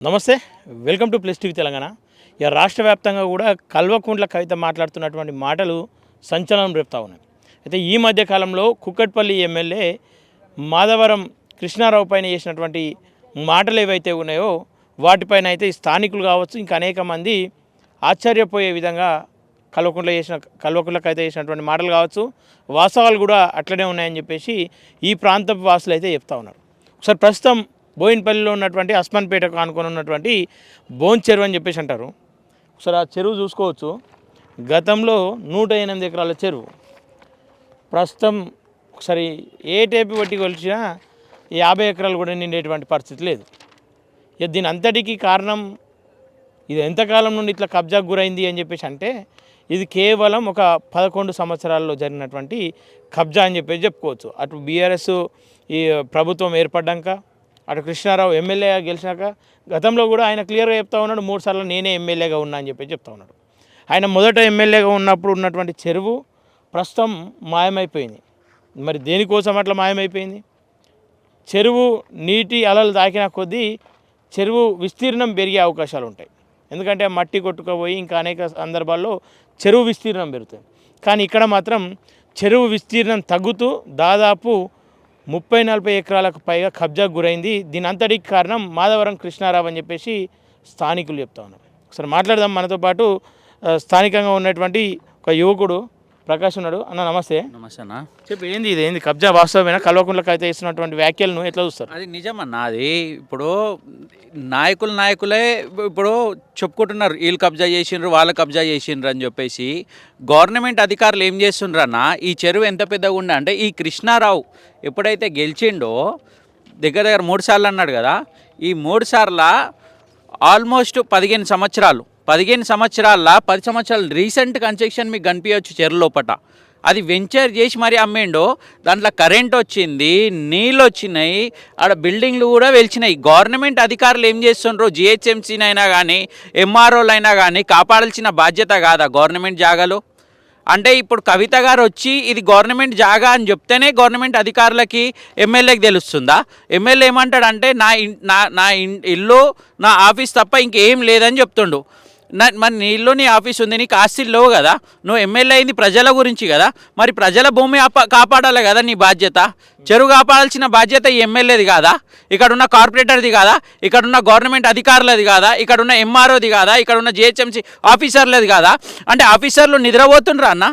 నమస్తే, welcome to plus TV Telangana. ఇక రాష్ట్ర వ్యాప్తంగా కూడా కల్వకుంట్ల కవిత మాట్లాడుతున్నటువంటి మాటలు సంచలనం రేపుతా ఉన్నాయి. అయితే ఈ మధ్య కాలంలో కుక్కట్పల్లి ఎమ్మెల్యే మాధవరం కృష్ణారావు పైన చేసినటువంటి మాటలు ఏవైతే ఉన్నాయో వాటిపైన అయితే స్థానికులు కావచ్చు, ఇంకా అనేక మంది ఆశ్చర్యపోయే విధంగా కల్వకుంట్ల కవిత చేసినటువంటి మాటలు కావచ్చు, వాస్తవాలు కూడా అట్లనే ఉన్నాయని చెప్పేసి ఈ ప్రాంతపు వాసులు అయితే చెప్తా ఉన్నారు. ఒకసారి ప్రస్తుతం బోయినపల్లిలో ఉన్నటువంటి అస్మాన్పేటకు ఆనుకొని ఉన్నటువంటి బోన్ చెరువు అని చెప్పేసి అంటారు. ఒకసారి ఆ చెరువు చూసుకోవచ్చు. గతంలో 108 ఎకరాల చెరువు, ప్రస్తుతం ఒకసారి ఏ టేపు బట్టి కొలిచినా 50 ఎకరాలు కూడా నిండేటువంటి పరిస్థితి లేదు. ఇక దీని అంతటికీ కారణం ఇది ఎంతకాలం నుండి ఇట్లా కబ్జాకు గురైంది అని చెప్పేసి అంటే ఇది కేవలం ఒక 11 సంవత్సరాల్లో జరిగినటువంటి కబ్జా అని చెప్పేసి చెప్పుకోవచ్చు. అటు బీఆర్ఎస్ ఈ ప్రభుత్వం ఏర్పడ్డాక, అటు కృష్ణారావు ఎమ్మెల్యేగా గెలిచాక, గతంలో కూడా ఆయన క్లియర్గా చెప్తా ఉన్నాడు, 3 సార్లు నేనే ఎమ్మెల్యేగా ఉన్నా అని చెప్పి చెప్తా ఉన్నాడు. ఆయన మొదట ఎమ్మెల్యేగా ఉన్నప్పుడు ఉన్నటువంటి చెరువు ప్రస్తుతం మాయమైపోయింది. మరి దేనికోసం అట్లా మాయమైపోయింది? చెరువు నీటి అలలు తాకిన కొద్దీ చెరువు విస్తీర్ణం పెరిగే అవకాశాలు ఉంటాయి. ఎందుకంటే మట్టి కొట్టుకుపోయి ఇంకా అనేక సందర్భాల్లో చెరువు విస్తీర్ణం పెరుగుతుంది. కానీ ఇక్కడ మాత్రం చెరువు విస్తీర్ణం తగ్గుతూ దాదాపు 30-40 ఎకరాలకు పైగా కబ్జాకు గురైంది. దీని అంతటికి కారణం మాధవరం కృష్ణారావు అని చెప్పేసి స్థానికులు చెప్తా ఉన్నారు. ఒకసారి మాట్లాడదాం. మనతో పాటు స్థానికంగా ఉన్నటువంటి ఒక యువకుడు ప్రకాష్ ఉన్నాడు. అన్న నమస్తే. నమస్తే అన్న. చెప్పు, ఏంది కబ్జా వాస్తవమైన కల్వకుంట్లకు అయితే ఇస్తున్నటువంటి వ్యాఖ్యలను ఎట్లా చూస్తారు? అది నిజమన్న. అది ఇప్పుడు నాయకులే ఇప్పుడు చెప్పుకుంటున్నారు, వీళ్ళు కబ్జా చేసిండ్రు, వాళ్ళు కబ్జా చేసిండ్రు అని చెప్పేసి. గవర్నమెంట్ అధికారులు ఏం చేస్తుండ్రు అన్న, ఈ చెరువు ఎంత పెద్దగా ఉండే అంటే ఈ కృష్ణారావు ఎప్పుడైతే గెలిచిండో దగ్గర 3 సార్లు అన్నాడు కదా, ఈ 3 సార్ల ఆల్మోస్ట్ 15 సంవత్సరాలు 10 సంవత్సరాలు రీసెంట్ కన్స్ట్రక్షన్ మీకు కనిపించవచ్చు చెరువు లోపట. అది వెంచర్ చేసి మరీ అమ్మేండో, దాంట్లో కరెంట్ వచ్చింది, నీళ్ళు వచ్చినాయి, ఆడ బిల్డింగ్లు కూడా వెలిచినాయి. గవర్నమెంట్ అధికారులు ఏం చేస్తుండ్రో, జిహెచ్ఎంసీనైనా కానీ ఎంఆర్ఓలైనా కానీ కాపాడాల్సిన బాధ్యత కాదా గవర్నమెంట్ జాగాలో? అంటే ఇప్పుడు కవిత గారు వచ్చి ఇది గవర్నమెంట్ జాగా అని చెప్తేనే గవర్నమెంట్ అధికారులకి ఎమ్మెల్యేకి తెలుస్తుందా? ఎమ్మెల్యే ఏమంటాడంటే నా ఇల్లు నా ఆఫీస్ తప్ప ఇంకేం లేదని చెప్తుండు. మరి నీ ఇల్లు నీ ఆఫీస్ ఉంది, నీకు ఆస్తులు లేవు కదా, నువ్వు ఎమ్మెల్యే అయింది ప్రజల గురించి కదా, మరి ప్రజల భూమి కాపాడాలి కదా నీ బాధ్యత. చెరువు కాపాడాల్సిన బాధ్యత ఈ ఎమ్మెల్యేది కాదా, ఇక్కడున్న కార్పొరేటర్ది కాదా, ఇక్కడున్న గవర్నమెంట్ అధికారులది కాదా, ఇక్కడున్న ఎంఆర్ఓది కాదా, ఇక్కడున్న జిహెచ్ఎంసీ ఆఫీసర్లది కాదా? అంటే ఆఫీసర్లు నిద్రపోతుండ్రా అన్న?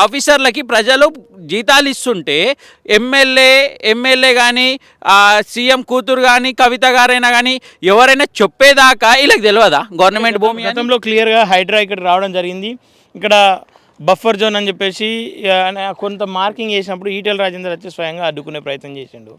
ఆఫీసర్లకి ప్రజలు జీతాలు ఇస్తుంటే ఎమ్మెల్యే కానీ సీఎం కూతురు కానీ కవిత గారైనా కానీ ఎవరైనా చెప్పేదాకా వీళ్ళకి తెలియదా గవర్నమెంట్ భూమి? గతంలో క్లియర్గా హైడ్రా ఇక్కడ రావడం జరిగింది. ఇక్కడ బఫర్ జోన్ అని చెప్పేసి కొంత మార్కింగ్ చేసినప్పుడు ఈటెల రాజేందర్ వచ్చి స్వయంగా అడ్డుకునే ప్రయత్నం చేసిండు.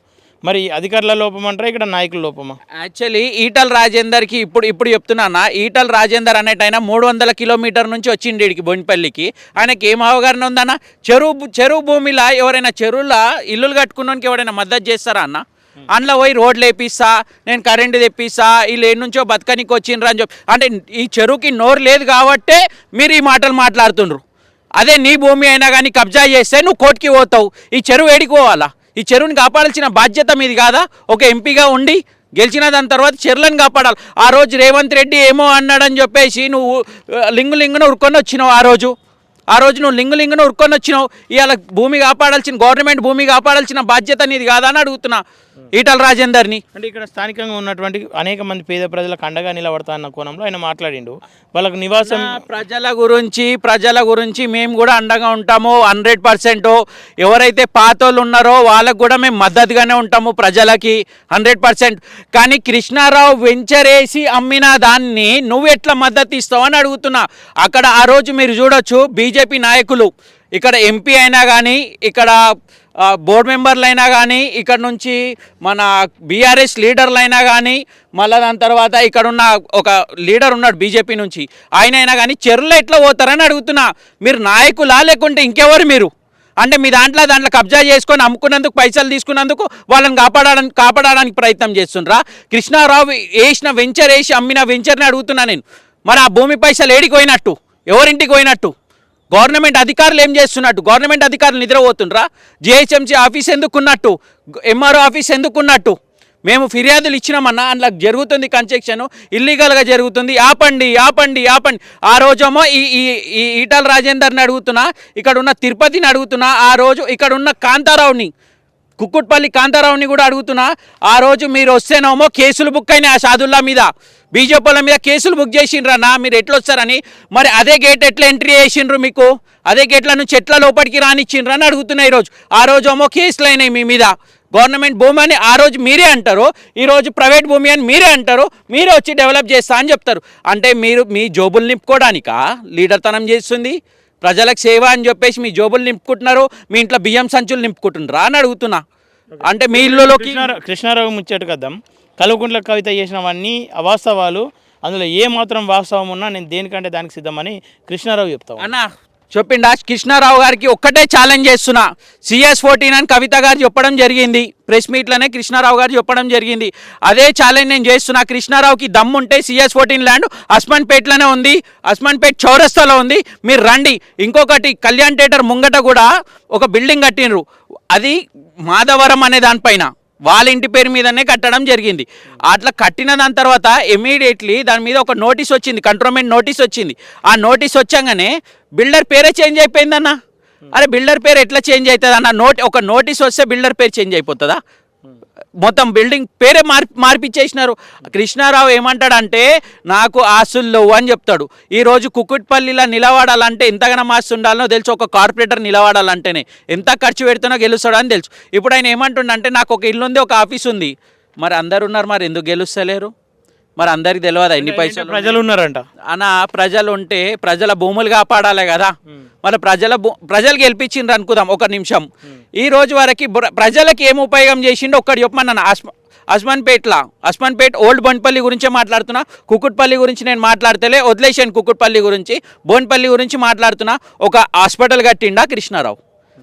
మరి అధికారుల లోపం అంటారా, ఇక్కడ నాయకుల లోపమా? యాక్చువల్లీ ఈటల రాజేందర్కి ఇప్పుడు చెప్తున్నా, ఈటల రాజేందర్ అనేటైనా 300 కిలోమీటర్ నుంచి వచ్చిండి ఇడికి బొయినపల్లికి. ఆయనకి ఏం అవగాహన ఉందన్న? చెరువు భూమిలా ఎవరైనా చెరువులా ఇల్లులు కట్టుకున్నానికి ఎవరైనా మద్దతు చేస్తారా అన్న? అందులో పోయి రోడ్లు వేపిస్తా, నేను కరెంటు తెప్పిస్తా, వీళ్ళు ఏ నుంచో బతకనికి వచ్చిండ్రు అని చెప్పి, అంటే ఈ చెరువుకి నోరు లేదు కాబట్టే మీరు ఈ మాటలు మాట్లాడుతుండ్రు. అదే నీ భూమి అయినా కానీ కబ్జా చేస్తే నువ్వు కోర్టుకి పోతావు. ఈ చెరువు ఏడికోవాలా? ఈ చెరువుని కాపాడాల్సిన బాధ్యత మీది కాదా? ఒక ఎంపీగా ఉండి గెలిచిన దాని తర్వాత చెరువులను కాపాడాలి. ఆ రోజు రేవంత్ రెడ్డి ఏమో అన్నాడని చెప్పేసి నువ్వు లింగున ఉరుకొని వచ్చినావు. ఆ రోజు నువ్వు లింగున ఉరుకొని వచ్చినావు. ఇవాళ గవర్నమెంట్ భూమి కాపాడాల్సిన బాధ్యత నీది కాదా అని అడుగుతున్నా ఈటల రాజేందర్ని. అంటే ఇక్కడ స్థానికంగా ఉన్నటువంటి అనేక మంది పేద ప్రజలకు అండగా నిలబడతా అన్న కోణంలో ఆయన మాట్లాడిండు. వాళ్ళకు నివాసం ప్రజల గురించి మేము కూడా అండగా ఉంటాము 100%. ఎవరైతే పాతోళ్ళు ఉన్నారో వాళ్ళకు కూడా మేము మద్దతుగానే ఉంటాము ప్రజలకి 100%. కానీ కృష్ణారావు వెంచర్ వేసి అమ్మిన దాన్ని నువ్వు ఎట్లా మద్దతు ఇస్తావు అని అడుగుతున్నా. అక్కడ ఆ రోజు మీరు చూడొచ్చు, బీజేపీ నాయకులు, ఇక్కడ ఎంపీ అయినా కానీ, ఇక్కడ బోర్డు మెంబర్లు అయినా కానీ, ఇక్కడ నుంచి మన బీఆర్ఎస్ లీడర్లు అయినా కానీ, మళ్ళీ దాని తర్వాత ఇక్కడున్న ఒక లీడర్ ఉన్నాడు బీజేపీ నుంచి, ఆయన అయినా కానీ చెరువులో ఎట్లా పోతారని అడుగుతున్నా. మీరు నాయకులా లేకుంటే ఇంకెవరు మీరు? అంటే మీ దాంట్లో కబ్జా చేసుకొని అమ్ముకున్నందుకు, పైసలు తీసుకున్నందుకు వాళ్ళని కాపాడడానికి ప్రయత్నం చేస్తుండ్రా? కృష్ణారావు వెంచర్ వేసి అమ్మిన వెంచర్ని అడుగుతున్నా నేను. మరి ఆ భూమి పైసలు ఏడికి పోయినట్టు, ఎవరింటికి పోయినట్టు? గవర్నమెంట్ అధికారులు ఏం చేస్తున్నట్టు? గవర్నమెంట్ అధికారులు నిద్రపోతుండ్రా? జిహెచ్ఎంసీ ఆఫీస్ ఎందుకున్నట్టు? ఎంఆర్ఓ ఆఫీస్ ఎందుకున్నట్టు? మేము ఫిర్యాదులు ఇచ్చినామన్నా అందులో జరుగుతుంది కన్స్ట్రక్షన్ ఇల్లీగల్గా జరుగుతుంది, ఆపండి ఆపండి ఆపండి. ఆ రోజేమో ఈ ఈటల రాజేందర్ని అడుగుతున్నా, ఇక్కడ ఉన్న తిరుపతిని అడుగుతున్నా, ఆ రోజు ఇక్కడ ఉన్న కాంతారావుని, కుక్కుట్పల్లి కాంతారావుని కూడా అడుగుతున్నా. ఆ రోజు మీరు వస్తేనేమో కేసులు బుక్ అయినాయి ఆ సాదుల్లా మీద, బీజేపీల మీద కేసులు బుక్ చేసిండ్రన్నా, మీరు ఎట్లా వస్తారని. మరి అదే గేట్ ఎట్లా ఎంట్రీ చేసిండ్రు, మీకు అదే గేట్ల నుంచి ఎట్లా లోపలికి రానిచ్చిండ్రు అని అడుగుతున్నా. ఈరోజు ఆ రోజు ఏమో కేసులు అయినాయి మీ మీద, గవర్నమెంట్ భూమి అని ఆ రోజు మీరే అంటారు, ఈరోజు ప్రైవేట్ భూమి అని మీరే అంటారు, మీరే వచ్చి డెవలప్ చేస్తా అని చెప్తారు. అంటే మీరు మీ జోబులు నింపుకోవడానికా లీడర్తనం చేస్తుంది? ప్రజలకు సేవ అని చెప్పేసి మీ జోబులు నింపుకుంటున్నారు, మీ ఇంట్లో బియ్యం సంచులు నింపుకుంటున్నారా అని అడుగుతున్నా. అంటే మీ ఇల్లులోకి కృష్ణారావు ముచ్చట కద్దాం, కల్వకుంట్ల కవిత చేసినవన్నీ అవాస్తవాలు, అందులో ఏ మాత్రం వాస్తవం ఉన్నా నేను దేనికంటే దానికి సిద్ధమని కృష్ణారావు చెప్తాను అన్నా. చెప్పిండా కృష్ణారావు గారికి ఒక్కటే ఛాలెంజ్ చేస్తున్నా, CS14 అని కవిత గారు చెప్పడం జరిగింది, ప్రెస్ మీట్లోనే కృష్ణారావు గారు చెప్పడం జరిగింది. అదే ఛాలెంజ్ నేను చేస్తున్నా. కృష్ణారావుకి దమ్ముంటే CS14 ల్యాండ్ అస్మాన్పేటలోనే ఉంది, అస్మాన్పేట్ చౌరస్తాలో ఉంది, మీరు రండి. ఇంకొకటి కళ్యాణ్ థియేటర్ ముంగట కూడా ఒక బిల్డింగ్ కట్టినరు, అది మాధవరం అనే దానిపైన వాళ్ళ ఇంటి పేరు మీదనే కట్టడం జరిగింది. అట్లా కట్టిన దాని తర్వాత ఇమీడియట్లీ దాని మీద ఒక నోటీస్ వచ్చింది, కంట్రోల్మెంట్ నోటీస్ వచ్చింది. ఆ నోటీస్ వచ్చాగానే బిల్డర్ పేరే చేంజ్ అయిపోయిందన్న. అరే బిల్డర్ పేరు ఎట్లా చేంజ్ అవుతుంది అన్న? ఒక నోటీస్ వస్తే బిల్డర్ పేరు చేంజ్ అయిపోతుందా? మొత్తం బిల్డింగ్ పేరే మార్పిచ్చేసినారు. కృష్ణారావు ఏమంటాడంటే నాకు ఆస్తులు లేవు అని చెప్తాడు. ఈరోజు కుకుట్పల్లిలో నిలబడాలంటే ఎంతగానో ఆస్తి ఉండాలనో తెలుసు. ఒక కార్పొరేటర్ నిలబడాలంటేనే ఎంత ఖర్చు పెడుతున్నా గెలుస్తాడు అని తెలుసు. ఇప్పుడు ఆయన ఏమంటుండంటే నాకు ఒక ఇల్లు ఉంది, ఒక ఆఫీస్ ఉంది. మరి అందరు ఉన్నారు, మరి ఎందుకు గెలుస్తలేరు? మరి అందరికి తెలియదా ఎన్ని పైసలు ప్రజలు ఉన్నారంట అన్న? ప్రజలు ఉంటే ప్రజల భూములు కాపాడాలి కదా. మరి ప్రజలు గెలిపించిండ్రు అనుకుందాం ఒక నిమిషం. ఈ రోజు వరకు ప్రజలకు ఏం ఉపయోగం చేసిండో ఒక్కటి చెప్పమన్నా. అస్మాన్పేట్ ఓల్డ్ బోన్పల్లి గురించే మాట్లాడుతున్నా, కుకుట్పల్లి గురించి నేను మాట్లాడతలే, వదిలేసాను. కుకుట్పల్లి గురించి, బోన్పల్లి గురించి మాట్లాడుతున్నా. ఒక హాస్పిటల్ కట్టిండా కృష్ణారావు?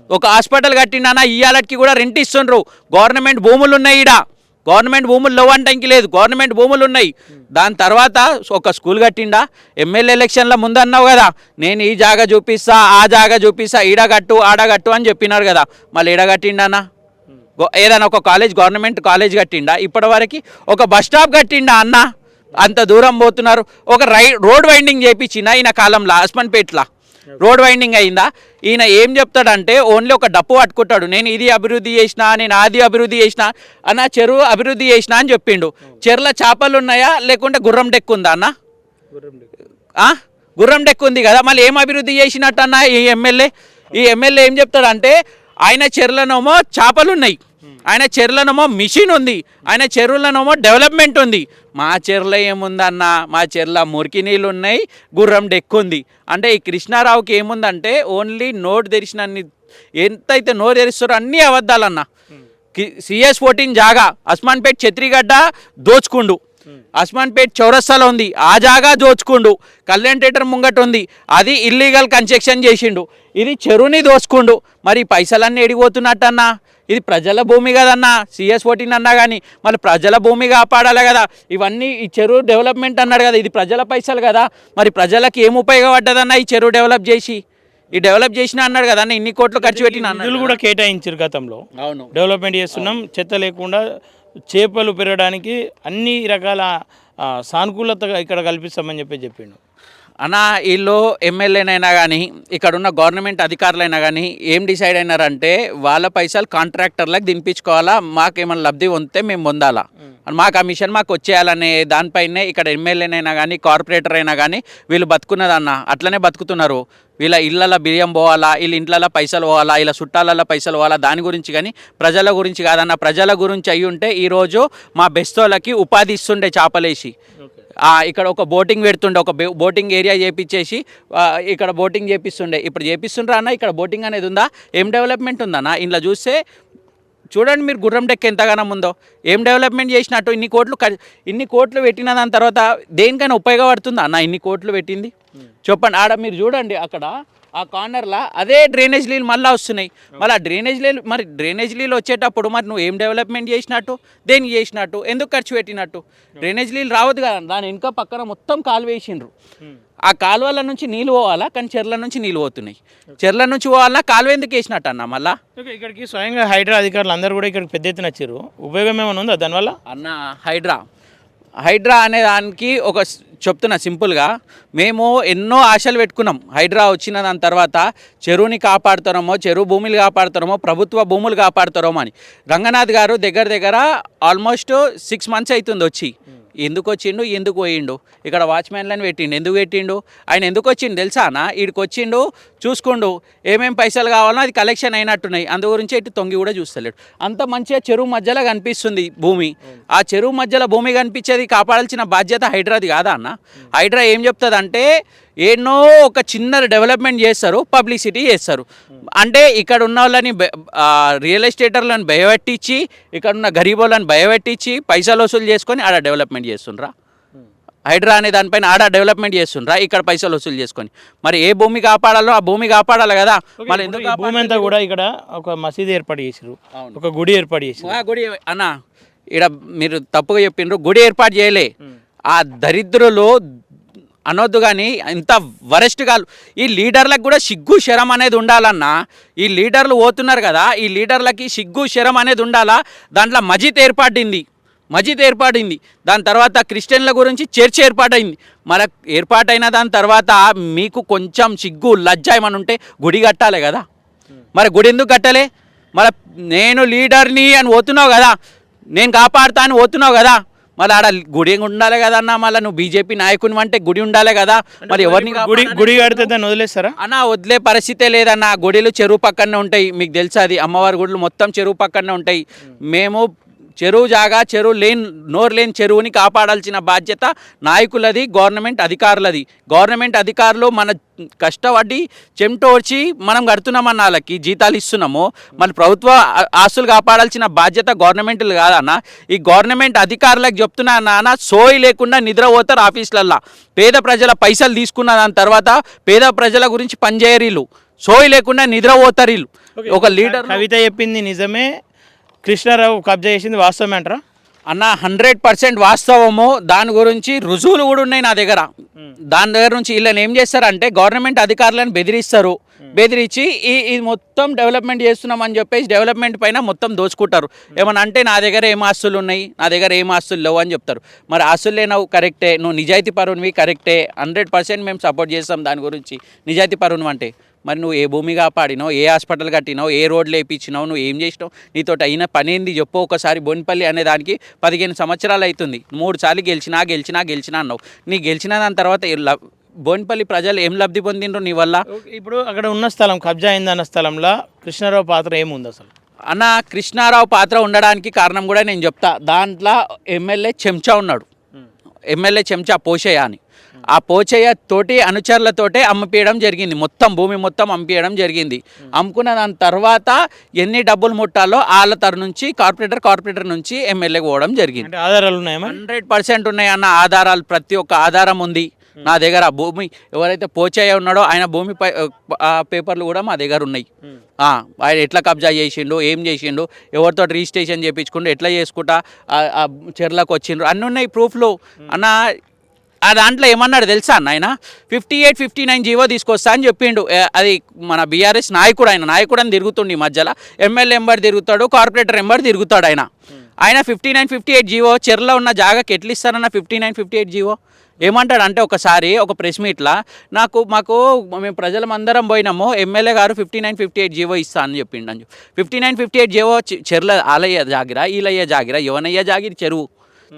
ఒక హాస్పిటల్ కట్టిండా? ఇయ్యాలకి కూడా రెంట్ ఇస్తుండ్రు. గవర్నమెంట్ భూములు ఉన్నాయి, ఈడ గవర్నమెంట్ భూములు లేవంటానికి లేదు, గవర్నమెంట్ భూములు ఉన్నాయి. దాని తర్వాత ఒక స్కూల్ కట్టిండా? ఎమ్మెల్యే ఎలక్షన్ల ముందు అన్నావు కదా, నేను ఈ జాగా చూపిస్తా, ఆ జాగా చూపిస్తా, ఈడగట్టు ఆడగట్టు అని చెప్పినారు కదా. మళ్ళీ ఈడగట్టిండానా? ఏదైనా ఒక గవర్నమెంట్ కాలేజ్ కట్టిండా? ఇప్పటివరకు ఒక బస్ స్టాప్ కట్టిండా అన్న? అంత దూరం పోతున్నారు. ఒక రోడ్ వైండింగ్ చేయించిందా ఈయన కాలంలో? అస్మాన్పేట్లా రోడ్ వైండింగ్ అయిందా? ఈయన ఏం చెప్తాడంటే ఓన్లీ ఒక డప్పు పట్టుకుంటాడు, నేను ఇది అభివృద్ధి చేసినా, నేను అది అభివృద్ధి చేసినా అన్న, చెరువు అభివృద్ధి చేసినా అని చెప్పిండు. చెరువుల చేపలు ఉన్నాయా లేకుంటే గుర్రం డెక్కు ఉందా అన్న? గుర్రం డెక్కు ఉంది కదా. మళ్ళీ ఏం అభివృద్ధి చేసినట్టు అన్న ఈ ఎమ్మెల్యే ఏం చెప్తాడంటే ఆయన చెరువులనేమో చేపలు ఉన్నాయి, ఆయన చెరువులనేమో మిషన్ ఉంది, ఆయన చెరువులనేమో డెవలప్మెంట్ ఉంది. మా చెరువులో ఏముందన్న? మా చెరువులో మురికి నీళ్ళు ఉన్నాయి, గుర్రం డెక్కు ఉంది. అంటే ఈ కృష్ణారావుకి ఏముందంటే ఓన్లీ నోటు తెరిచినన్ని, ఎంతైతే నోరు తెరిస్తారో అన్నీ అబద్ధాలన్న. CS14 జాగా అస్మాన్పేట్ ఛత్రిగడ్డ దోచుకుండు, అస్మాన్పేట్ చౌరస్తాలో ఉంది, ఆ జాగా దోచుకుండు. కళ్యాణ్ థియేటర్ ముంగట ఉంది, అది ఇల్లీగల్ కన్స్ట్రక్షన్ చేసిండు. ఇది చెరువుని దోచుకుండు. మరి పైసలన్నీ ఎడిగిపోతున్నట్టన్నా? ఇది ప్రజల భూమి కదన్నా. CS14 అన్నా కానీ మళ్ళీ ప్రజల భూమి కాపాడాలి కదా. ఇవన్నీ ఈ చెరువు డెవలప్మెంట్ అన్నాడు కదా, ఇది ప్రజల పైసలు కదా. మరి ప్రజలకు ఏం ఉపయోగపడ్డదన్నా ఈ చెరువు డెవలప్ చేసి? ఈ డెవలప్ చేసిన అన్నాడు కదా, ఇన్ని కోట్లు ఖర్చు పెట్టిన నిధులు కూడా కేటాయించారు గతంలో. అవును, డెవలప్మెంట్ చేస్తున్నాం, చెత్త లేకుండా చేపలు పెరగడానికి అన్ని రకాల సానుకూలత ఇక్కడ కల్పిస్తామని చెప్పిండు అన్న. వీళ్ళు ఎమ్మెల్యేనైనా కానీ ఇక్కడున్న గవర్నమెంట్ అధికారులైనా కానీ ఏం డిసైడ్ అయినారంటే వాళ్ళ పైసలు కాంట్రాక్టర్లకు దింపించుకోవాలా, మాకేమైనా లబ్ధి పొందితే మేము పొందాలా, మా కమిషన్ మాకు వచ్చేయాలనే దానిపైనే ఇక్కడ ఎమ్మెల్యేనైనా కానీ కార్పొరేటర్ అయినా కానీ వీళ్ళు బతుకున్నదన్న. అట్లనే బతుకుతున్నారు. వీళ్ళ ఇళ్ళ బియ్యం పోవాలా, వీళ్ళ ఇంట్లలో పైసలు పోవాలా, వీళ్ళ చుట్టాలలో పైసలు పోవాలా, దాని గురించి కానీ ప్రజల గురించి కాదన్న. ప్రజల గురించి అయ్యి ఉంటే ఈరోజు మా బెస్తోళ్ళకి ఉపాధి ఇస్తుండే చేపలేసి. ఇక్కడ ఒక బోటింగ్ పెడుతుండే, ఒక బోటింగ్ ఏరియా చేపించేసి ఇక్కడ బోటింగ్ చేపిస్తుండే. ఇప్పుడు చేపిస్తుండ్రా అన్న? ఇక్కడ బోటింగ్ అనేది ఉందా? ఏం డెవలప్మెంట్ ఉందన్న? ఇంట్లో చూస్తే చూడండి మీరు, గుర్రం డెక్ ఎంతగానో ఉందో. ఏం డెవలప్మెంట్ చేసినట్టు? ఇన్ని కోట్లు పెట్టిన దాని తర్వాత దేనికైనా ఉపయోగపడుతుందా అన్న? ఇన్ని కోట్లు పెట్టింది చెప్పండి. ఆడ మీరు చూడండి, అక్కడ ఆ కార్నర్లో అదే డ్రైనేజ్ నీళ్ళు మళ్ళీ వస్తున్నాయి. మళ్ళీ ఆ డ్రైనేజ్ నీళ్ళు వచ్చేటప్పుడు మరి నువ్వు ఏం డెవలప్మెంట్ చేసినట్టు, దేనికి చేసినట్టు, ఎందుకు ఖర్చు పెట్టినట్టు? డ్రైనేజ్ నీళ్ళు రావద్దు కదా, దాని ఇంకా పక్కన మొత్తం కాలువ వేసిండ్రు. ఆ కాలువల నుంచి నీళ్ళు పోవాలా, కానీ చెర్ల నుంచి నీళ్ళు పోతున్నాయి. చెర్ల నుంచి పోవాలా, కాలువ ఎందుకు వేసినట్టు అన్న మళ్ళా? ఇక్కడికి స్వయంగా హైడ్రా అధికారులు అందరూ కూడా ఇక్కడికి పెద్ద ఎత్తున వచ్చారు. ఉపయోగం ఏమైనా ఉందా దానివల్ల? అన్న హైడ్రా అనే దానికి చెప్తున్నా సింపుల్గా, మేము ఎన్నో ఆశలు పెట్టుకున్నాం. హైడ్రా వచ్చిన దాని తర్వాత చెరువుని కాపాడుతారమో, చెరువు భూములు కాపాడుతారమో, ప్రభుత్వ భూములు కాపాడుతారమో అని. రంగనాథ్ గారు దగ్గర ఆల్మోస్ట్ 6 months అవుతుంది వచ్చి. ఎందుకు వచ్చిండు, ఎందుకు పోయిండు? ఇక్కడ వాచ్మెన్లను పెట్టిండు, ఎందుకు పెట్టిండు? ఆయన ఎందుకు వచ్చిండు తెలుసా అన్న? ఈడికి వచ్చిండు, చూసుకుండు ఏమేం పైసలు కావాలో అది కలెక్షన్ అయినట్టున్నాయి. అందు గురించి ఇటు తొంగి కూడా చూస్తలేడు. అంత మంచిగా చెరువు మధ్యలో కనిపిస్తుంది భూమి. ఆ చెరువు మధ్యలో భూమి కనిపించేది కాపాడాల్సిన బాధ్యత హైడ్రాది కాదా అన్న? హైడ్రా ఏం చెప్తుంది అంటే ఎన్నో ఒక చిన్న డెవలప్మెంట్ చేస్తారు, పబ్లిసిటీ చేస్తారు. అంటే ఇక్కడ ఉన్న వాళ్ళని రియల్ ఎస్టేటర్లను భయపెట్టించి, ఇక్కడ ఉన్న గరీబోళ్ళని భయపెట్టించి పైసలు వసూలు చేసుకొని ఆడ డెవలప్మెంట్ చేస్తుండ్రా. హైడ్రా అనే దానిపైన ఆడ డెవలప్మెంట్ చేస్తుండ్రా, ఇక్కడ పైసలు వసూలు చేసుకొని. మరి ఏ భూమి కాపాడాలో ఆ భూమి కాపాడాలి కదా. మరి ఎందుకు భూమి అంతా కూడా ఇక్కడ ఒక మసీదు ఏర్పాటు చేసారు, ఒక గుడి ఏర్పాటు చేసారు. ఆ గుడి అన్న ఇక్కడ మీరు తప్పుగా చెప్పిండ్రు, గుడి ఏర్పాటు చేయలే. ఆ దరిద్రులు అనొద్దు కానీ ఇంత వరెస్ట్ కాదు. ఈ లీడర్లకు కూడా సిగ్గు శరం అనేది ఉండాలన్నా. ఈ లీడర్లు పోతున్నారు కదా, ఈ లీడర్లకి సిగ్గు శరం అనేది ఉండాలా. దాంట్లో మజీద్ ఏర్పాడింది. దాని తర్వాత క్రిస్టియన్ల గురించి చర్చ్ ఏర్పాటైంది. మరి ఏర్పాటైన దాని తర్వాత మీకు కొంచెం సిగ్గు లజ్జ ఏమని ఉంటే గుడి కట్టాలి కదా. మరి గుడి ఎందుకు కట్టలే? మరి నేను లీడర్ని అని పోతున్నావు కదా, నేను కాపాడుతా అని పోతున్నావు కదా, మరి ఆడ గుడి ఉండాలి కదా అన్న. మళ్ళీ నువ్వు బీజేపీ నాయకుని అంటే గుడి ఉండాలి కదా. మరి ఎవరిని గుడి కడితే దాన్ని వదిలేస్తారా అన్న? వదిలే పరిస్థితే లేదన్న. గుడిలు చెరువు పక్కనే ఉంటాయి, మీకు తెలుసు అది. అమ్మవారి గుడులు మొత్తం చెరువు పక్కనే ఉంటాయి. మేము చెరువు జాగా, నోరు లేని చెరువుని కాపాడాల్సిన బాధ్యత నాయకులది, గవర్నమెంట్ అధికారులది. గవర్నమెంట్ అధికారులు మన కష్టపడి చెమటోడ్చి మనం కడుతున్నామన్న వాళ్ళకి జీతాలు ఇస్తున్నాము. మన ప్రభుత్వ ఆస్తులు కాపాడాల్సిన బాధ్యత గవర్నమెంట్లు కాదన్న. ఈ గవర్నమెంట్ అధికారులకు చెప్తున్నా నాన్న, సోయి లేకుండా నిద్రపోతారు ఆఫీసులల్లో. పేద ప్రజల పైసలు తీసుకున్న దాని తర్వాత పేద ప్రజల గురించి పనిచేయరు, సోయి లేకుండా నిద్రపోతారు వీళ్ళు. ఒక లీడర్ కవిత చెప్పింది నిజమే, కృష్ణారావు కబ్జా చేసింది వాస్తవమే అంటారా అన్న? 100% వాస్తవము. దాని గురించి రుజువులు కూడా ఉన్నాయి నా దగ్గర. దాని దగ్గర నుంచి వీళ్ళని ఏం చేస్తారంటే గవర్నమెంట్ అధికారులను బెదిరించి ఇది మొత్తం డెవలప్మెంట్ చేస్తున్నామని చెప్పేసి డెవలప్మెంట్ పైన మొత్తం దోచుకుంటారు. ఏమన్నా అంటే నా దగ్గర ఏం ఆస్తులు ఉన్నాయి, నా దగ్గర ఏం ఆస్తులు లేవు అని చెప్తారు. మరి ఆస్తులు లేనవు కరెక్టే, నువ్వు నిజాయితీ పరునివి కరెక్టే, 100% మేము సపోర్ట్ చేస్తాం దాని గురించి. నిజాయితీ పరును అంటే మరి నువ్వు ఏ భూమి కాపాడినావు, ఏ హాస్పిటల్ కట్టినావు, ఏ రోడ్లు వేయించినావు, నువ్వు ఏం చేసినావు, నీతో అయిన పని ఏంది చెప్పు. ఒకసారి బోయినపల్లి అనే దానికి 15 సంవత్సరాలు అవుతుంది. 3 సార్లు గెలిచినా అన్నావు. నీ గెలిచిన దాని తర్వాత బోయినపల్లి ప్రజలు ఏం లబ్ధి పొందిండ్రు నీ వల్ల? ఇప్పుడు అక్కడ ఉన్న స్థలం, కబ్జా అయిందన్న స్థలంలో కృష్ణారావు పాత్ర ఏముంది అసలు అన్న? కృష్ణారావు పాత్ర ఉండడానికి కారణం కూడా నేను చెప్తా. దాంట్లో ఎమ్మెల్యే చెంచా ఉన్నాడు, ఎమ్మెల్యే చెంచా పోషయ్య అని. ఆ పోచయ్య తోటి అనుచరులతోటే అమ్మిపేయడం జరిగింది, మొత్తం భూమి మొత్తం అమ్మిపేయడం జరిగింది. అమ్ముకున్న దాని తర్వాత ఎన్ని డబ్బులు ముట్టాలో వాళ్ళ తర నుంచి కార్పొరేటర్ నుంచి ఎమ్మెల్యేకి పోవడం జరిగింది. ఆధారాలు ఉన్నాయా? 100% ఉన్నాయన్న ఆధారాలు, ప్రతి ఒక్క ఆధారం ఉంది నా దగ్గర. భూమి ఎవరైతే పోచయ్య ఉన్నాడో ఆయన భూమి పేపర్లు కూడా మా దగ్గర ఉన్నాయి. ఆయన ఎట్లా కబ్జా చేసిండు, ఏం చేసిండు, ఎవరితో రిజిస్ట్రేషన్ చేయించుకుంటూ ఎట్లా చేసుకుంటా చెర్లకు వచ్చిండ్రు అన్నీ ఉన్నాయి ప్రూఫ్లు అన్న. ఆ దాంట్లో ఏమన్నాడు తెలుసా అన్న? ఆయన 58, 59 జీవో తీసుకొస్తా అని చెప్పిండు. అది మన బీఆర్ఎస్ నాయకుడు, ఆయన నాయకుడు అని తిరుగుతుండు. ఈ మధ్యలో ఎమ్మెల్యే ఎంబడి తిరుగుతాడు, కార్పొరేటర్ ఎంబడి తిరుగుతాడు. ఆయన 59, 58 జీవో చెర్లో ఉన్న జాగాకి ఎట్లా ఇస్తారన్న? 59, 58 జీవో ఏమంటాడు అంటే, ఒకసారి ఒక ప్రెస్ మీట్లో మాకు మేము ప్రజలమందరం పోయినాము, ఎమ్మెల్యే గారు 59, 58 జీవో ఇస్తా అని చెప్పిండు. 59, 58 జీవో చెర్ల ఆలయ్య జాగిరా, ఈలయ్య జాగిరా, యువనయ్య జాగిరి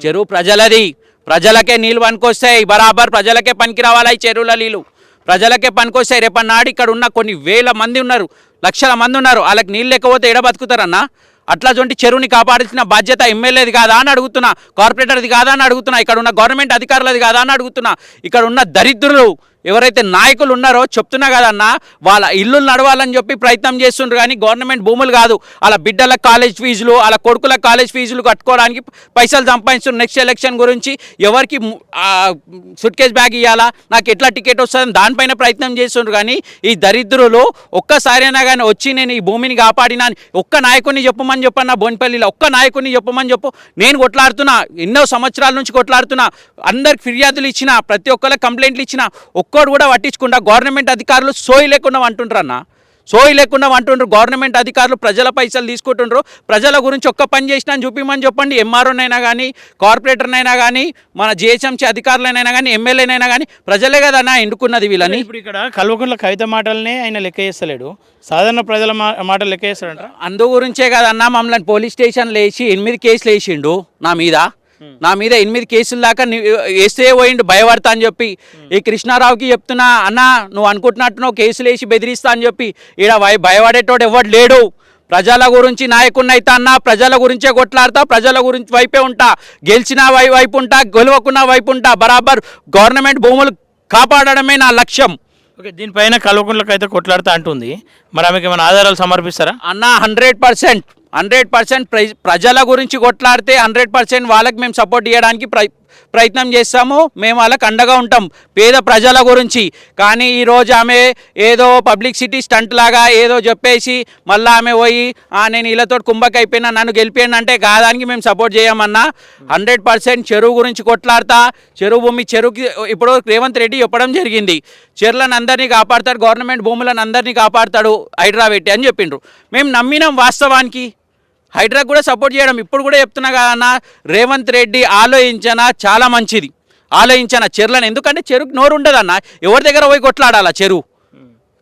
చెరువు ప్రజలది. ప్రజలకే నీళ్ళు పనికొస్తాయి, బరాబర్ ప్రజలకే పనికి రావాలి. ఈ చెరువుల నీళ్ళు ప్రజలకే పనికొస్తాయి. రేపన్నాడు ఇక్కడ ఉన్న కొన్ని వేల మంది ఉన్నారు, లక్షల మంది ఉన్నారు, వాళ్ళకి నీళ్ళు లేకపోతే ఎడ బతుకుతారన్నా? అట్లాంటి చెరువుని కాపాడాల్సిన బాధ్యత ఎమ్మెల్యేది కాదా అని అడుగుతున్నా, కార్పొరేటర్ది కాదా అని అడుగుతున్నా, ఇక్కడ ఉన్న గవర్నమెంట్ అధికారులది కాదా అని అడుగుతున్నా. ఇక్కడ ఉన్న దరిద్రులు ఎవరైతే నాయకులు ఉన్నారో చెప్తున్నా కదన్నా వాళ్ళ ఇల్లు నడవాలని చెప్పి ప్రయత్నం చేస్తుండ్రు కానీ గవర్నమెంట్ భూములు కాదు. అలా బిడ్డల కాలేజ్ ఫీజులు అలా కొడుకుల కాలేజ్ ఫీజులు కట్టుకోవడానికి పైసలు సంపాదిస్తున్నారు. నెక్స్ట్ ఎలక్షన్ గురించి ఎవరికి సూట్ కేస్ బ్యాగ్ ఇవ్వాలా, నాకు ఎట్లా టికెట్ వస్తుందని దానిపైన ప్రయత్నం చేస్తుండ్రు. కానీ ఈ దరిద్రులు ఒక్కసారైనా కానీ వచ్చి నేను ఈ భూమిని కాపాడినా ఒక్క నాయకుడిని చెప్పమని చెప్పన్నా, బోన్పల్లిలో ఒక్క నాయకుడిని చెప్పమని చెప్పు. నేను కొట్లాడుతున్నా, ఎన్నో సంవత్సరాల నుంచి కొట్లాడుతున్నా, అందరికి ఫిర్యాదులు ఇచ్చిన, ప్రతి ఒక్కరికి కంప్లైంట్లు ఇచ్చిన, ఒక్కడు కూడా పట్టించకుండా గవర్నమెంట్ అధికారులు సోయి లేకుండా అంటుండ్రన్న, సోయి లేకుండా అంటుండ్రు. గవర్నమెంట్ అధికారులు ప్రజల పైసలు తీసుకుంటుండ్రు. ప్రజల గురించి ఒక్క పని చేసినా చూపిమని చెప్పండి. ఎంఆర్ఓనైనా కానీ, కార్పొరేటర్నైనా కానీ, మన జిహెచ్ఎంసీ అధికారులైనా కానీ, ఎమ్మెల్యేనైనా కానీ ప్రజలే కదన్నా ఎన్నుకున్నది వీళ్ళని. ఇప్పుడు ఇక్కడ కల్వకుంట్ల కవిత మాటలనే ఆయన లెక్క చేస్తలేడు, సాధారణ ప్రజల మాటలు లెక్క చేస్తాడంట. అందు గురించే కదన్నా మమ్మల్ని పోలీస్ స్టేషన్లో వేసి 8 కేసులు వేసిండు నా మీద 8 కేసుల దాకా వేస్తే పోయిండు భయపడతా అని చెప్పి. ఈ కృష్ణారావుకి చెప్తున్నా, అన్న నువ్వు అనుకుంటున్నట్టు నువ్వు కేసులు వేసి బెదిరిస్తా అని చెప్పి. ఈడ భయపడేటోడు ఎవడు లేడు. ప్రజల గురించి నాయకుడిని అయితే అన్నా, ప్రజల గురించే కొట్లాడతా, ప్రజల గురించి వైపే ఉంటా, గెలిచిన వైపు ఉంటా, గెలవకున్న వైపు ఉంటా. బరాబర్ గవర్నమెంట్ భూములు కాపాడడమే నా లక్ష్యం. ఓకే, దీనిపైన కల్వకుంట్లకు అయితే కొట్లాడుతా అంటుంది, మరి ఆమెకి ఏమైనా ఆధారాలు సమర్పిస్తారా? అన్న 100% ప్రజల గురించి కొట్లాడితే 100% వాళ్ళకి మేము సపోర్ట్ చేయడానికి ప్రయత్నం చేస్తాము. మేము వాళ్ళకి అండగా ఉంటాం పేద ప్రజల గురించి. కానీ ఈరోజు ఆమె ఏదో పబ్లిసిటీ స్టంట్ లాగా ఏదో చెప్పేసి మళ్ళీ ఆమె పోయి నేను వీళ్ళతో కుంభక్ అయిపోయినా నన్ను గెలిపోయాను అంటే కాదానికి మేము సపోర్ట్ చేయమన్నా. 100% చెరువు గురించి కొట్లాడతా. చెరువుకి ఇప్పుడు రేవంత్ రెడ్డి చెప్పడం జరిగింది, చెరువులను అందరినీ కాపాడతాడు, గవర్నమెంట్ భూములను అందరినీ కాపాడతాడు హైడ్రా పెట్టి అని చెప్పిండ్రు. మేము నమ్మినాం. వాస్తవానికి హైడ్రాకు కూడా సపోర్ట్ చేయడం. ఇప్పుడు కూడా చెప్తున్నా కదన్నా, రేవంత్ రెడ్డి ఆలోచించనా చాలా మంచిది. ఆలోచించనా చెరువులను, ఎందుకంటే చెరువుకి నోరు ఉండదన్న, ఎవరి దగ్గర పోయి కొట్లాడాలా, చెరువు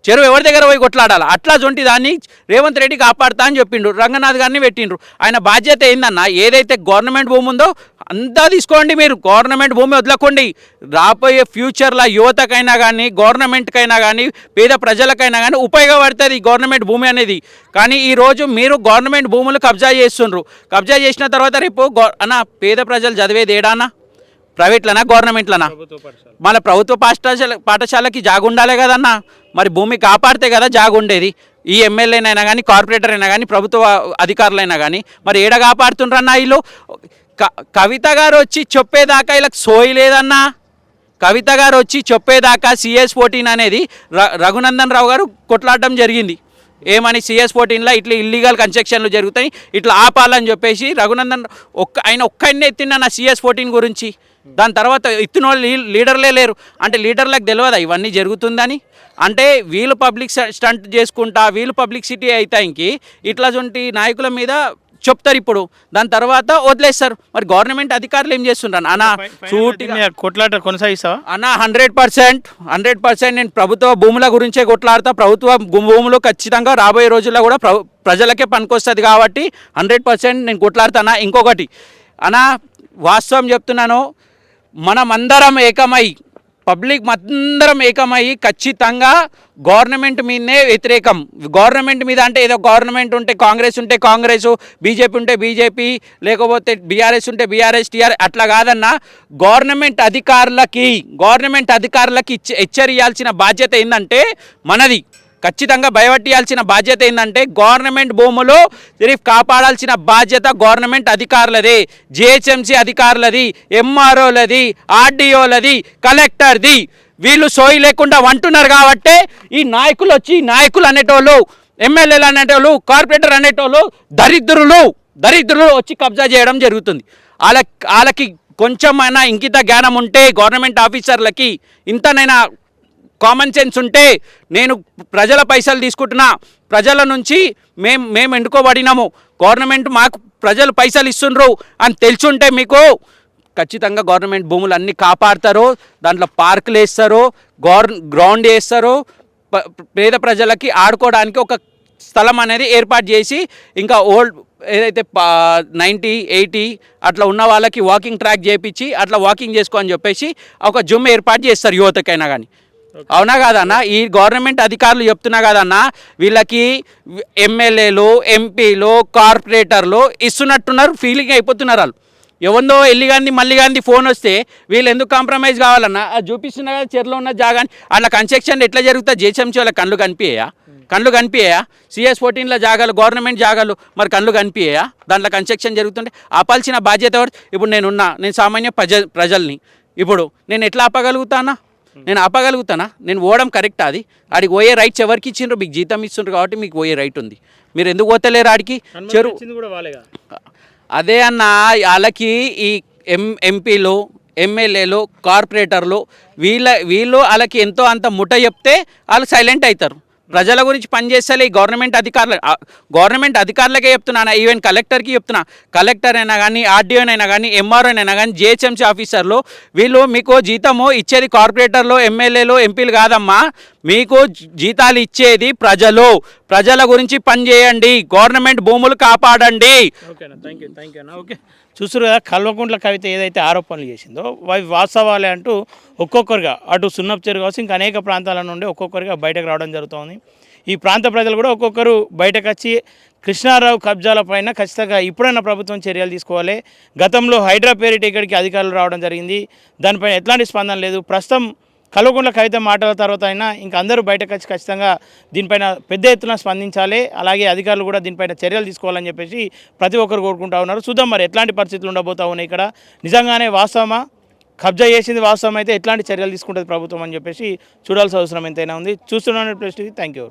ఎవరి దగ్గర పోయి కొట్లాడాలి. అట్లా జొంటి దాన్ని రేవంత్ రెడ్డి కాపాడుతా అని చెప్పిండ్రు. రంగనాథ్ గారిని పెట్టిండ్రు. ఆయన బాధ్యత ఏందన్న, ఏదైతే గవర్నమెంట్ భూమి ఉందో అంతా తీసుకోండి, మీరు గవర్నమెంట్ భూమి వదలకండి. రాబోయే ఫ్యూచర్లో యువతకైనా కానీ, గవర్నమెంట్కైనా కానీ, పేద ప్రజలకైనా కానీ ఉపయోగపడుతుంది గవర్నమెంట్ భూమి అనేది. కానీ ఈరోజు మీరు గవర్నమెంట్ భూములు కబ్జా చేస్తుండ్రు. కబ్జా చేసిన తర్వాత రేపు అన్న పేద ప్రజలు చదివేది ఏడానా, ప్రైవేట్లనా గవర్నమెంట్లనా? మన ప్రభుత్వ పాఠశాలకి జాగుండాలే కదన్నా. మరి భూమి కాపాడితే కదా జాగుండేది. ఈ ఎమ్మెల్యేనైనా కానీ, కార్పొరేటర్ అయినా కానీ, ప్రభుత్వ అధికారులైనా కానీ మరి ఏడ కాపాడుతుండ్రన్నా వీళ్ళు? కవిత గారు వచ్చి చెప్పేదాకా వీళ్ళకి సోయి లేదన్నా. కవిత గారు వచ్చి చెప్పేదాకా CS14 అనేది రఘునందన్ రావు గారు కొట్లాడడం జరిగింది. ఏమని CS14లో ఇట్లా ఇల్లీగల్ కన్స్ట్రక్షన్లు జరుగుతాయి, ఇట్లా ఆపాలని చెప్పేసి రఘునందన్ ఆయన ఒక్కడినే ఎత్తిండ నా CS14 గురించి. దాని తర్వాత ఎత్తిన వాళ్ళు లీడర్లే లేరు. అంటే లీడర్లకు తెలియదా ఇవన్నీ జరుగుతుందని? అంటే వీళ్ళు పబ్లిక్ స్టంట్ చేసుకుంటా, వీళ్ళు పబ్లిసిటీ అవుతాయికి ఇట్లాంటి నాయకుల మీద చెప్తారు. ఇప్పుడు దాని తర్వాత వదిలేస్తారు. మరి గవర్నమెంట్ అధికారులు ఏం చేస్తుంటారు అన్న? కొట్లాట కొనసాగిస్తావా అన్న? 100% నేను ప్రభుత్వ భూముల గురించే కొట్లాడతా. ప్రభుత్వ భూములు ఖచ్చితంగా రాబోయే రోజుల్లో కూడా ప్రజలకే పనికొస్తుంది కాబట్టి 100% నేను కొట్లాడుతానా. ఇంకొకటి అన్న, వాస్తవం చెప్తున్నాను, మనమందరం ఏకమై, పబ్లిక్ అందరం ఏకమై ఖచ్చితంగా గవర్నమెంట్ మీదనే వ్యతిరేకం. గవర్నమెంట్ మీద అంటే ఏదో గవర్నమెంట్ ఉంటే కాంగ్రెస్ ఉంటే కాంగ్రెస్, బీజేపీ ఉంటే బీజేపీ, లేకపోతే బీఆర్ఎస్ ఉంటే బీఆర్ఎస్, టీఆర్ఎస్ అట్లా కాదన్నా. గవర్నమెంట్ అధికారులకి హెచ్చరియాల్సిన బాధ్యత ఏంటంటే మనది. ఖచ్చితంగా భయపట్టియాల్సిన బాధ్యత ఏంటంటే గవర్నమెంట్ భూములు సిరిఫ్ కాపాడాల్సిన బాధ్యత గవర్నమెంట్ అధికారులది, జిహెచ్ఎంసీ అధికారులది, ఎంఆర్ఓలది, ఆర్డీఓలది, కలెక్టర్ది. వీళ్ళు సోయి లేకుండా అంటున్నారు కాబట్టి ఈ నాయకులు వచ్చి, నాయకులు అనేటోళ్ళు, ఎమ్మెల్యేలు అనేటోళ్ళు, కార్పొరేటర్ అనేటోళ్ళు దరిద్రులు వచ్చి కబ్జా చేయడం జరుగుతుంది. వాళ్ళకి కొంచెమైనా ఇంకిత జ్ఞానం ఉంటే, గవర్నమెంట్ ఆఫీసర్లకి ఇంతనైనా కామన్ సెన్స్ ఉంటే, నేను ప్రజల పైసలు తీసుకుంటున్నా, ప్రజల నుంచి మేము ఎన్నుకోబడినాము, గవర్నమెంట్ మాకు ప్రజలు పైసలు ఇస్తుండ్రు అని తెలుసుంటే మీకు ఖచ్చితంగా గవర్నమెంట్ భూములు అన్నీ కాపాడతారు. దాంట్లో పార్కులు వేస్తారు, గ్రౌండ్ వేస్తారు, పేద ప్రజలకి ఆడుకోవడానికి ఒక స్థలం అనేది ఏర్పాటు చేసి, ఇంకా ఏదైతే 90, 80 అట్లా ఉన్న వాళ్ళకి వాకింగ్ ట్రాక్ చేయించి అట్లా వాకింగ్ చేసుకో అని చెప్పేసి ఒక జిమ్ ఏర్పాటు చేస్తారు యువతకైనా కానీ. అవునా కాదన్నా? ఈ గవర్నమెంట్ అధికారులు చెప్తున్నా కదన్నా, వీళ్ళకి ఎమ్మెల్యేలు, ఎంపీలు, కార్పొరేటర్లు ఇస్తున్నట్టున్నారు, ఫీలింగ్ అయిపోతున్నారు వాళ్ళు. ఎవరిదో ఎల్లి గాంధీ మళ్ళీ గాంధీ ఫోన్ వస్తే వీళ్ళు ఎందుకు కాంప్రమైజ్ కావాలన్నా అది చూపిస్తున్నా కదా చెరులో ఉన్న జాగాని అట్లా కన్స్ట్రక్షన్ ఎట్లా జరుగుతా జేహెచ్ఎంసీ వాళ్ళ కళ్ళు కనిపించాయా CS14లో జాగాలు గవర్నమెంట్ జాగాలు మరి కళ్ళు కనిపించాయా దాంట్లో కన్స్ట్రక్షన్ జరుగుతుంటే ఆపాల్సిన బాధ్యత ఎవరు? ఇప్పుడు నేను సామాన్య ప్రజల్ని ఇప్పుడు నేను ఎట్లా ఆపగలుగుతానా? నేను పోవడం కరెక్టా? అది ఆడికి పోయే రైట్స్ ఎవరికి ఇచ్చిండ్రు? మీకు జీతం ఇస్తుండ్రు కాబట్టి మీకు పోయే రైట్ ఉంది. మీరు ఎందుకు పోతలేరు ఆడికి? అదే అన్న వాళ్ళకి ఈ ఎంపీలు ఎమ్మెల్యేలు కార్పొరేటర్లు వీళ్ళు వాళ్ళకి ఎంతో అంత ముఠ చెప్తే వాళ్ళు సైలెంట్ అవుతారు. ప్రజల గురించి పనిచేస్తలే ఈ గవర్నమెంట్ అధికారులకే చెప్తున్నాను, ఈవెన్ కలెక్టర్కి చెప్తున్నా. కలెక్టర్ అయినా కానీ ఆర్డీఓనైనా కానీ ఎంఆర్ఓ అయినా కానీ జిహెచ్ఎంసీ ఆఫీసర్లు వీళ్ళు మీకు జీతము ఇచ్చేది కార్పొరేటర్లు ఎమ్మెల్యేలు ఎంపీలు కాదమ్మా, మీకు జీతాలు ఇచ్చేది ప్రజల గురించి పనిచేయండి, గవర్నమెంట్ భూములు కాపాడండి. ఓకేనా, థ్యాంక్ యూ అన్న. ఓకే, చూసారు కదా కల్వకుంట్ల కవిత ఏదైతే ఆరోపణలు చేసిందో అవి వాస్తవాలే అంటూ ఒక్కొక్కరుగా అటు సున్నపు చెరువు కావచ్చు ఇంకా అనేక ప్రాంతాల నుండి ఒక్కొక్కరుగా బయటకు రావడం జరుగుతుంది. ఈ ప్రాంత ప్రజలు కూడా ఒక్కొక్కరు బయటకు వచ్చి కృష్ణారావు కబ్జాల పైన ఖచ్చితంగా ఇప్పుడైనా ప్రభుత్వం చర్యలు తీసుకోవాలి. గతంలో హైడ్రా పేరిట ఇక్కడికి అధికారులు రావడం జరిగింది, దానిపైన ఎట్లాంటి స్పందన లేదు. ప్రస్తుతం కల్వకుంట్ల కవిత మాటల తర్వాత అయినా ఇంకా అందరూ బయటకు వచ్చి ఖచ్చితంగా దీనిపైన పెద్ద ఎత్తున స్పందించాలి, అలాగే అధికారులు కూడా దీనిపైన చర్యలు తీసుకోవాలని చెప్పేసి ప్రతి ఒక్కరు కోరుకుంటా ఉన్నారు. చూద్దాం మరి ఎట్లాంటి పరిస్థితులు ఉండబోతా ఉన్నాయి. ఇక్కడ నిజంగానే వాస్తవమా, కబ్జా చేసింది వాస్తవం అయితే ఎట్లాంటి చర్యలు తీసుకుంటుంది ప్రభుత్వం అని చెప్పేసి చూడాల్సిన అవసరం ఎంతైనా ఉంది. చూస్తున్నాను ప్రెస్ టీవీ. Thank you.